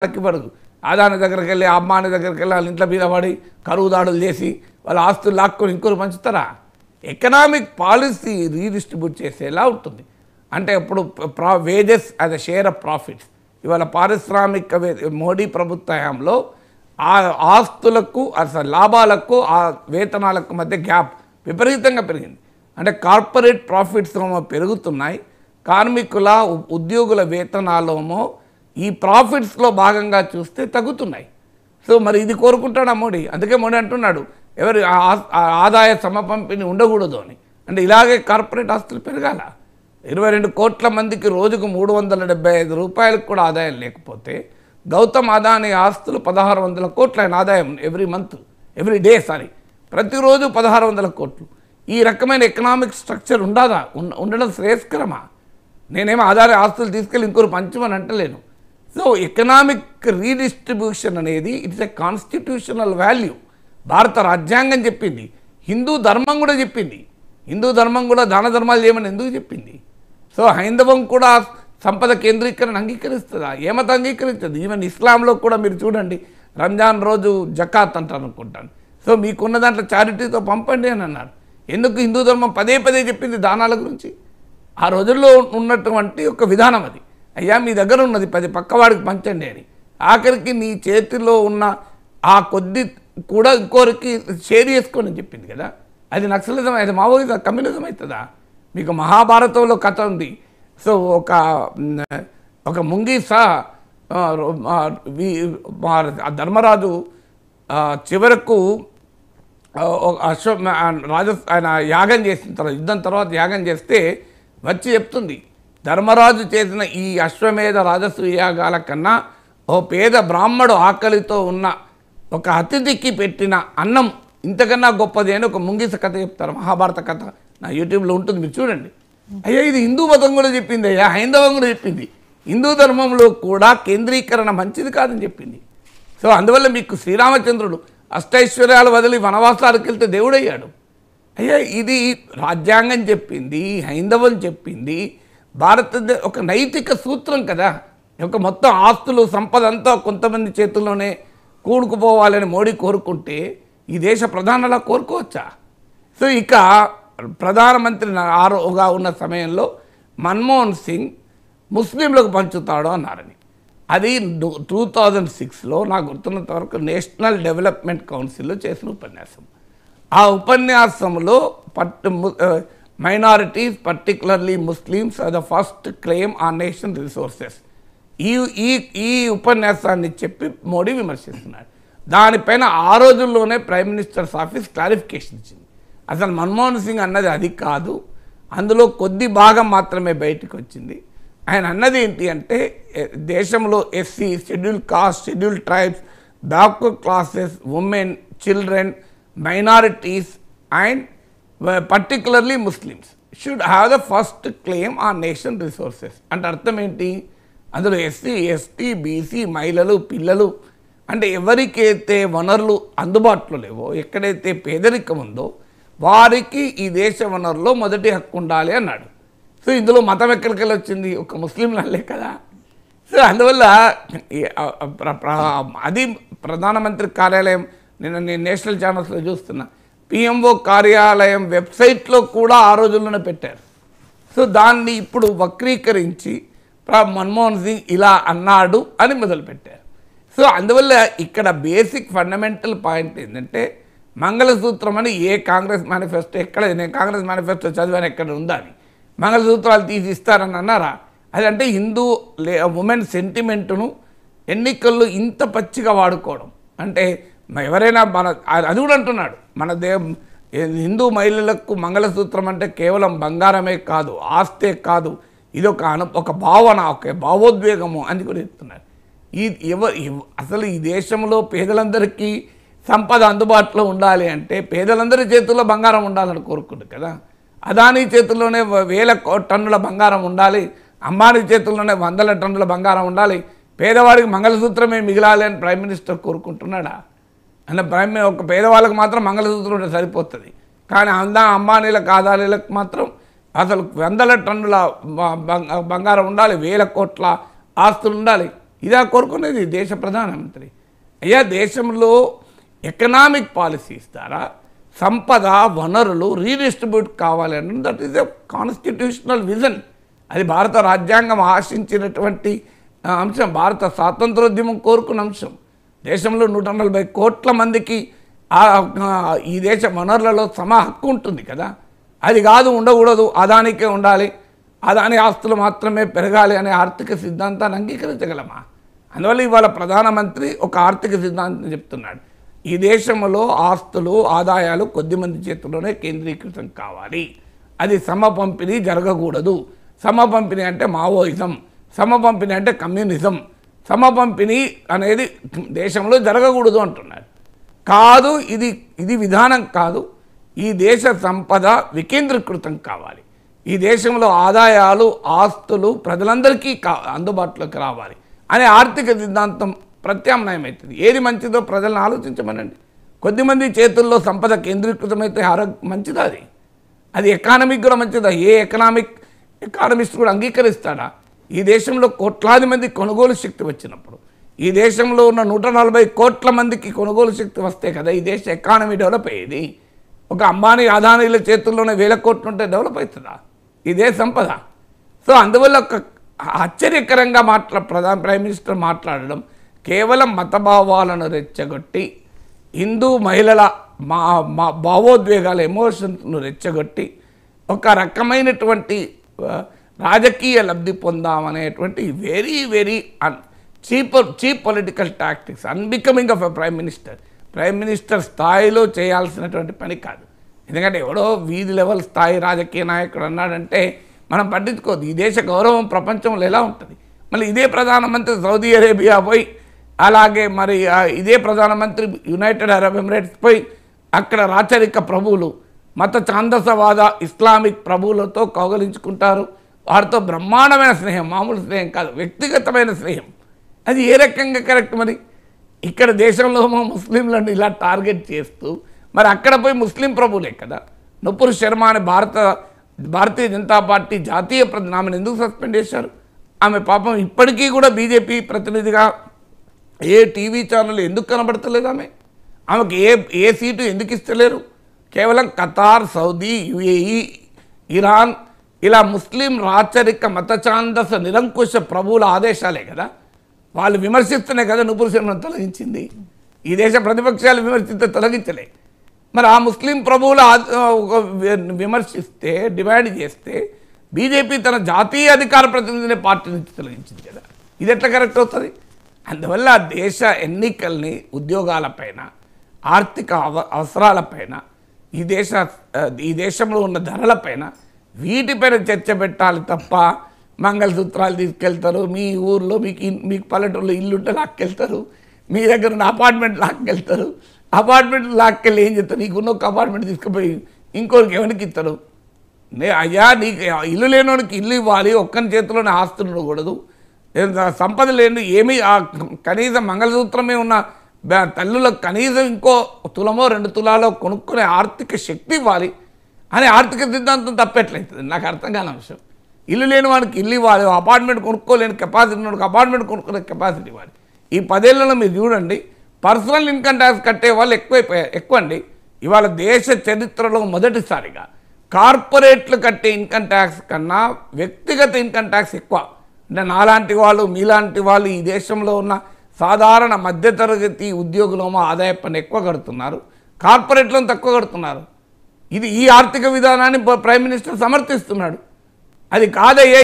పడదు. ఆదాని దగ్గరికి వెళ్ళి అమ్మాని దగ్గరికి వెళ్ళి వాళ్ళ ఇంట్లో మీద పడి కరువు దాడులు చేసి వాళ్ళ ఆస్తులు లాక్కొని ఇంకోరు పంచుతారా? ఎకనామిక్ పాలసీ రీడిస్ట్రిబ్యూట్ చేసేలా ఉంటుంది. అంటే ఇప్పుడు wages as a share of profits. ఇవాళ పారిశ్రామిక మోడీ ప్రభుత్వ హయాంలో ఆ ఆస్తులకు అసలు లాభాలకు ఆ వేతనాలకు మధ్య గ్యాప్ విపరీతంగా పెరిగింది. అంటే కార్పొరేట్ ప్రాఫిట్స్ ఏమో పెరుగుతున్నాయి, కార్మికుల ఉద్యోగుల వేతనాలేమో ఈ ప్రాఫిట్స్లో భాగంగా చూస్తే తగ్గుతున్నాయి. సో మరి ఇది కోరుకుంటాడా మోడీ? అందుకే మోడీ అంటున్నాడు ఎవరి ఆదాయ సమపంపిణీ ఉండకూడదు అని. అంటే ఇలాగే కార్పొరేట్ ఆస్తులు పెరగాల. 22 కోట్ల మందికి రోజుకు 375 రూపాయలకు కూడా ఆదాయం లేకపోతే గౌతమ్ అదానీ ఆస్తులు 1600 కోట్ల ఆదాయం ఎవ్రీ డే ప్రతిరోజు 1600 కోట్లు. ఈ రకమైన ఎకనామిక్ స్ట్రక్చర్ ఉండడం శ్రేయస్కరమా? నేనేమో ఆదాయ ఆస్తులు తీసుకెళ్ళి ఇంకొకరు పంచమని అంటలేను. సో ఎకనామిక్ రీడిస్ట్రిబ్యూషన్ అనేది ఇట్స్ ఎ కాన్స్టిట్యూషనల్ వాల్యూ. భారత రాజ్యాంగం చెప్పింది, హిందూ ధర్మం కూడా చెప్పింది. హిందూ ధర్మం కూడా దాన ధర్మాలు చేయమని ఎందుకు చెప్పింది? సో హైందవం కూడా సంపద కేంద్రీకరణ అంగీకరిస్తుందా? ఏమత అంగీకరించదు. ఈవెన్ ఇస్లాంలో కూడా మీరు చూడండి, రంజాన్ రోజు జకాత్ అంటారు అనుకుంటాను. సో మీకున్న దాంట్లో చారిటీతో పంపండి అని అన్నారు. ఎందుకు హిందూ ధర్మం పదే చెప్పింది దానాల గురించి? ఆ రోజుల్లో ఉన్నటువంటి ఒక విధానం అది. అయ్యా మీ దగ్గర ఉన్నది 10 పక్కవాడికి పంచండి అని. ఆఖరికి నీ చేతిలో ఉన్న ఆ కొద్ది కూడా ఇంకోరికి షేర్ చేసుకోని చెప్పింది కదా. అది నక్సలిజం, అది మావోయిజం, కమ్యూనిజం అవుతుందా? మీకు మహాభారతంలో కథ ఉంది. సో ఒక ముంగీస ధర్మరాజు చివరకు ఆయన యాగం చేసిన తర్వాత, యుద్ధం తర్వాత యాగం చేస్తే వచ్చి చెప్తుంది, ధర్మరాజు చేసిన ఈ అశ్వమేధ రాజసూయ యాగాల కన్నా ఓ పేద బ్రాహ్మడు ఆకలితో ఉన్న ఒక అతిథికి పెట్టిన అన్నం ఇంతకన్నా గొప్పది అని ఒక ముంగీస కథ చెప్తారు. మహాభారత కథ నా యూట్యూబ్లో ఉంటుంది, మీరు చూడండి. అయ్యా ఇది హిందూ మతం కూడా చెప్పింది, అయ్యా హైందవం కూడా చెప్పింది. హిందూ ధర్మంలో కూడా కేంద్రీకరణ మంచిది కాదని చెప్పింది. సో అందువల్ల మీకు శ్రీరామచంద్రుడు అష్టైశ్వర్యాలు వదిలి వనవాసాలకు వెళ్తే దేవుడయ్యాడు. అయ్యా ఇది రాజ్యాంగం చెప్పింది, హైందవం చెప్పింది, భారతదేశ ఒక నైతిక సూత్రం కదా. ఒక మొత్తం ఆస్తులు సంపద అంతా కొంతమంది చేతుల్లోనే కూడుకుపోవాలని మోడీ కోరుకుంటే ఈ దేశ ప్రధానిలా కోరుకోవచ్చా? సో ఇక ప్రధానమంత్రి ఆరోగా ఉన్న సమయంలో మన్మోహన్ సింగ్ ముస్లింలకు పంచుతాడు అన్నారని. అది 2006లో నాకు గుర్తున్నంత వరకు నేషనల్ డెవలప్మెంట్ కౌన్సిల్లో చేసిన ఉపన్యాసం. ఆ ఉపన్యాసంలో minorities particularly Muslims are the first claim on nation resources ఈ ఉపన్యాసాన్ని చెప్పి మోడీ విమర్శిస్తున్నాడు. దానిపైన ఆ రోజుల్లోనే ప్రైమ్ మినిస్టర్స్ ఆఫీస్ క్లారిఫికేషన్ ఇచ్చింది. అసలు మన్మోహన్ సింగ్ అన్నది అది కాదు, అందులో కొద్ది భాగం మాత్రమే బయటకు వచ్చింది. ఆయన అన్నది ఏంటి అంటే దేశంలో SC, schedule caste, schedule tribes, backward classes, women, children, minorities and particularly Muslims should have the first claim on nation resources. అంటే అర్థం ఏంటి? అందులో ఎస్సీ, ఎస్టీ, బీసీ, మహిళలు, పిల్లలు, అంటే ఎవరికైతే వనరులు అందుబాటులో లేవో, ఎక్కడైతే పేదరికం ఉందో వారికి ఈ దేశ వనరులో మొదటి హక్కు ఉండాలి అన్నాడు. సో ఇందులో మతం ఎక్కడికి వెళ్ళి వచ్చింది? ఒక ముస్లింలే కదా. సో అందువల్ల అది ప్రధానమంత్రి కార్యాలయం, నేను నేషనల్ ఛానల్స్లో చూస్తున్నా, పిఎంఓ కార్యాలయం వెబ్సైట్లో కూడా ఆ రోజుల్లోనే పెట్టారు. సో దాన్ని ఇప్పుడు వక్రీకరించి మన్మోహన్ సింగ్ ఇలా అన్నాడు అని మొదలుపెట్టారు. సో అందువల్ల ఇక్కడ బేసిక్ ఫండమెంటల్ పాయింట్ ఏంటంటే మంగళసూత్రం అని ఏ కాంగ్రెస్ మేనిఫెస్టో ఎక్కడ, నేను కాంగ్రెస్ మేనిఫెస్టో చదివాను ఎక్కడ ఉందా అని, మంగళసూత్రాలు తీసి ఇస్తారని అన్నారా? అదంటే హిందూ ఉమెన్ సెంటిమెంటును ఎన్నికల్లో ఇంత పచ్చిగా వాడుకోవడం. అంటే ఎవరైనా అది కూడా అంటున్నాడు, మన హిందూ మహిళలకు మంగళసూత్రం అంటే కేవలం బంగారమే కాదు, ఆస్తే కాదు, ఇది ఒక భావన, ఒక భావోద్వేగము అని కూడా చెప్తున్నారు. అసలు ఈ దేశంలో పేదలందరికీ సంపద అందుబాటులో ఉండాలి అంటే పేదలందరి చేతుల్లో బంగారం ఉండాలని కోరుకుంటుంది కదా. అదానీ చేతుల్లోనే 1000 టన్నుల బంగారం ఉండాలి, అంబానీ చేతుల్లోనే 100 టన్నుల బంగారం ఉండాలి, పేదవాడికి మంగళసూత్రమే మిగిలాలి అని ప్రైమ్ మినిస్టర్ కోరుకుంటున్నాడా? అంటే ఒక పేదవాళ్ళకి మాత్రం మంగళసూత్రం ఉంటే సరిపోతుంది, కానీ అంబానీలకు, అదానీలకు మాత్రం అసలు 100 టన్నుల బంగారం ఉండాలి, 1000 కోట్ల ఆస్తులు ఉండాలి. ఇదా కోరుకునేది దేశ ప్రధానమంత్రి? అయ్యా దేశంలో ఎకనామిక్ పాలసీ ఇస్తారా? సంపద వనరులు రీడిస్ట్రిబ్యూట్ కావాలి అంటే that is a constitutional vision. అది భారత రాజ్యాంగం ఆశించినటువంటి అంశం, భారత స్వాతంత్రోద్యమం కోరుకున్న అంశం. దేశంలో 140 కోట్ల మందికి ఈ దేశ వనరులలో సమ హక్కు ఉంటుంది కదా. అది కాదు, ఉండకూడదు, అదానికే ఉండాలి, అదాని ఆస్తులు మాత్రమే పెరగాలి అనే ఆర్థిక సిద్ధాంతాన్ని అంగీకరించగలమా? అందువల్ల ఇవాళ ప్రధానమంత్రి ఒక ఆర్థిక సిద్ధాంతం చెప్తున్నాడు. ఈ దేశంలో ఆస్తులు ఆదాయాలు కొద్దిమంది చేతుల్లోనే కేంద్రీకృతం కావాలి, అది సమ పంపిణీ జరగకూడదు. సమ పంపిణీ అంటే మావోయిజం, సమ పంపిణీ అంటే కమ్యూనిజం, సమ పంపిణీ అనేది దేశంలో జరగకూడదు అంటున్నాడు. కాదు, ఇది విధానం కాదు. ఈ దేశ సంపద వికేంద్రీకృతం కావాలి, ఈ దేశంలో ఆదాయాలు ఆస్తులు ప్రజలందరికీ అందుబాటులోకి రావాలి అనే ఆర్థిక సిద్ధాంతం ప్రత్యామ్నాయం అవుతుంది. ఏది మంచిదో ప్రజలను ఆలోచించమనండి. కొద్దిమంది చేతుల్లో సంపద కేంద్రీకృతమైతే మంచిదా? అది ఎకానమీకి కూడా మంచిదా? ఏ ఎకానమిస్ట్ కూడా అంగీకరిస్తాడా? ఈ దేశంలో కోట్లాది మంది కొనుగోలు శక్తి వచ్చినప్పుడు, ఈ దేశంలో ఉన్న 140 కోట్ల మందికి కొనుగోలు శక్తి వస్తే కదా ఈ దేశ ఎకానమీ డెవలప్ అయ్యేది. ఒక అంబానీ అదానీల చేతుల్లోనే 1000 కోట్లు ఉంటే డెవలప్ అవుతుందా ఇదే సంపద? సో అందువల్ల ఒక ఆశ్చర్యకరంగా ప్రైమ్ మినిస్టర్ మాట్లాడడం కేవలం మతభావాలను రెచ్చగొట్టి, హిందూ మహిళల భావోద్వేగాల ఎమోషన్స్ను రెచ్చగొట్టి ఒక రకమైనటువంటి రాజకీయ లబ్ధి పొందామనేటువంటి very very cheap political tactics unbecoming of a prime minister స్థాయిలో చేయాల్సినటువంటి పని కాదు. ఎందుకంటే ఎవడో వీధి లెవెల్ స్థాయి రాజకీయ నాయకుడు అన్నాడంటే మనం పట్టించుకోదు. ఈ దేశ గౌరవం ప్రపంచంలో ఎలా ఉంటుంది? మళ్ళీ ఇదే ప్రధానమంత్రి సౌదీ అరేబియా పోయి, అలాగే మరి ఇదే ప్రధానమంత్రి యునైటెడ్ అరబ్ ఎమిరేట్స్ పోయి అక్కడ రాచరిక ప్రభువులు మత ఛాందసవాద ఇస్లామిక్ ప్రభువులతో కౌగలించుకుంటారు. వారితో బ్రహ్మాండమైన స్నేహం, మామూలు స్నేహం కాదు, వ్యక్తిగతమైన స్నేహం. అది ఏ రకంగా కరెక్ట్? మరి ఇక్కడ దేశంలో ముస్లింలను ఇలా టార్గెట్ చేస్తూ మరి అక్కడ పోయి ముస్లిం ప్రభువులే కదా. నుపుర్ శర్మ అనే భారతీయ జనతా పార్టీ జాతీయ ప్రతినిధి, ఆమెను ఎందుకు సస్పెండ్ చేశారు? ఆమె పాపం ఇప్పటికీ కూడా బీజేపీ ప్రతినిధిగా ఏ టీవీ ఛానల్ ఎందుకు కనబడతలేదు? ఆమెకు ఏ సీటు ఎందుకు ఇస్తలేరు? కేవలం ఖతార్, సౌదీ, యుఏఈ, ఇరాన్ ఇలా ముస్లిం రాచరిక మతఛాందస నిరంకుశ ప్రభువుల ఆదేశాలే కదా. వాళ్ళు విమర్శిస్తూనే కదా నుపుర్ శర్మను తొలగించింది. ఈ దేశ ప్రతిపక్షాలు విమర్శిస్తే తొలగించలే. మరి ఆ ముస్లిం ప్రభువుల విమర్శిస్తే, డిమాండ్ చేస్తే బీజేపీ తన జాతీయ అధికార ప్రతినిధిని పార్టీ నుంచి తొలగించింది కదా. ఇది ఎట్లా కరెక్ట్ అవుతుంది? అందువల్ల దేశ ఎన్నికల్ని ఉద్యోగాలపైన, ఆర్థిక అవసరాలపైన, ఈ దేశంలో ఉన్న ధరలపైన వీటిపైన చర్చ పెట్టాలి తప్ప మంగళసూత్రాలు తీసుకెళ్తారు, మీ ఊర్లో మీకు పల్లెటూరులో ఇల్లుంటే లాక్కెళ్తారు, మీ దగ్గర ఉన్న అపార్ట్మెంట్ లాక్కెళ్తారు, అపార్ట్మెంట్ లాక్కెళ్ళి ఏం చేస్తారు? నీకున్న ఒక అపార్ట్మెంట్ తీసుకుపోయి ఇంకోరికి ఎవరికి ఇస్తారు? అయ్యా నీకు ఇల్లు లేనివాడికి ఇల్లు ఇవ్వాలి, ఒక్కని చేతిలోనే ఆస్తులు ఉండకూడదు, సంపద లేని ఏమీ కనీసం మంగళసూత్రమే ఉన్న తల్లులకు కనీసం ఇంకో తులమో 2 తులాలో కొనుక్కునే ఆర్థిక శక్తి ఇవ్వాలి అనే ఆర్థిక సిద్ధాంతం తప్పేట్లయితుంది. నాకు అర్థం కాని అంశం. ఇల్లు లేని వాడికి ఇల్లు ఇవ్వాలి, అపార్ట్మెంట్ కొనుక్కోలేని కెపాసిటీ ఉన్నవాడికి అపార్ట్మెంట్ కొనుక్కునే కెపాసిటీ ఇవ్వాలి. ఈ 10 ఏళ్లలో మీరు చూడండి, పర్సనల్ ఇన్కమ్ ట్యాక్స్ కట్టే వాళ్ళు ఎక్కువండి. ఇవాళ దేశ చరిత్రలో మొదటిసారిగా కార్పొరేట్లు కట్టే ఇన్కమ్ ట్యాక్స్ కన్నా వ్యక్తిగత ఇన్కమ్ ట్యాక్స్ ఎక్కువ. అంటే నాలాంటి వాళ్ళు, మీలాంటి వాళ్ళు ఈ దేశంలో ఉన్న సాధారణ మధ్యతరగతి ఉద్యోగులేమో ఆదాయ పన్ను ఎక్కువ కడుతున్నారు, కార్పొరేట్లను తక్కువ కడుతున్నారు. ఈ ఆర్థిక విధానాన్ని ప్రైమ్ మినిస్టర్ సమర్థిస్తున్నాడు. అది కాదయ్యే